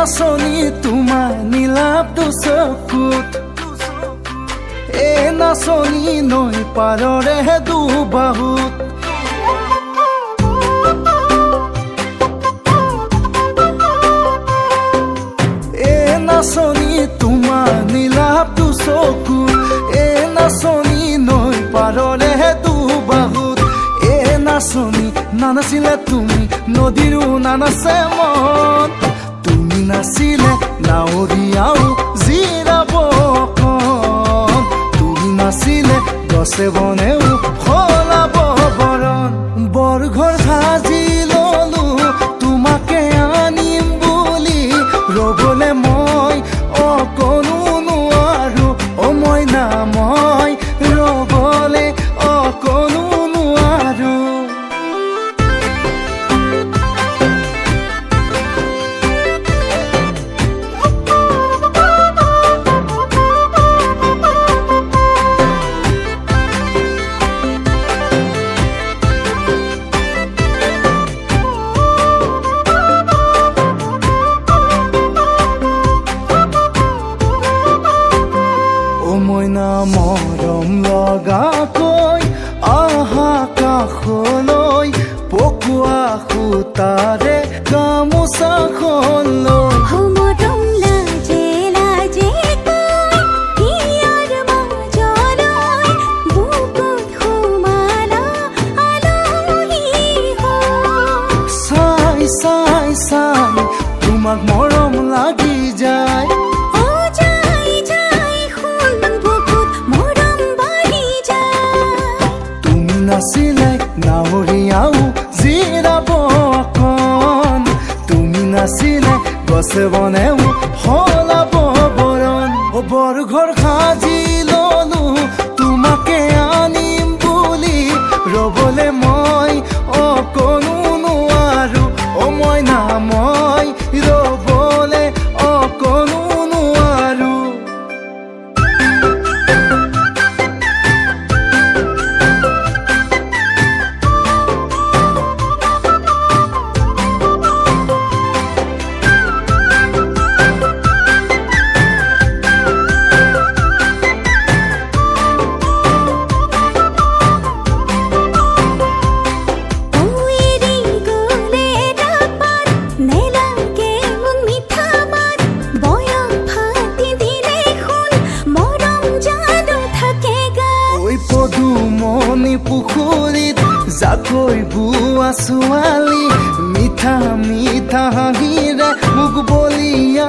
নাচনি তোমাৰ নীলাপ দুচকুত নাচনি নৈ পাৰৰে দুবাহুত নাচনি তোমাৰ নীলাপ দুচকুত নাচনি নৈ পাৰৰে দুবাহুত নাচনি নানাচিলে তুমি নদীৰো নানাচে মন তুমি নাচিলে নাৱৰীয়াও জিৰাব কণ তুমি নাচিলে গছে বনেও সলাব বৰণ বৰঘৰ সাজি ললো তোমাকে আনিম বুলি ৰবলে মই অকণো নোৱাৰো মইনা মই ৰবলে অকণো নোৱাৰো মইনা মৰম লগাকৈ আহা কাষলৈ পকোৱা সূতাৰে গামোচাখন লৈ মৰম লাজে লাজে হিয়াৰ মাজলৈ বুকুত সোমালা আলহী চাই চাই চাই তোমাক মৰম লাগি যায় নাচিলে নাৱৰীয়াও জিৰাব অকণ তুমি নাচিলে গছে বনেও সলাব বৰণ বৰঘৰ সাজি ললো তোমাকে আনিম বুলি ৰবলে মই অকণো নোৱাৰো মইনা মই ৰবলে অকণো নোৱাৰো পদুমণি পুখুৰীত জাকৈ বোৱা ছোৱালী মিঠা মিঠা হাঁহিৰে মোক বলিয়া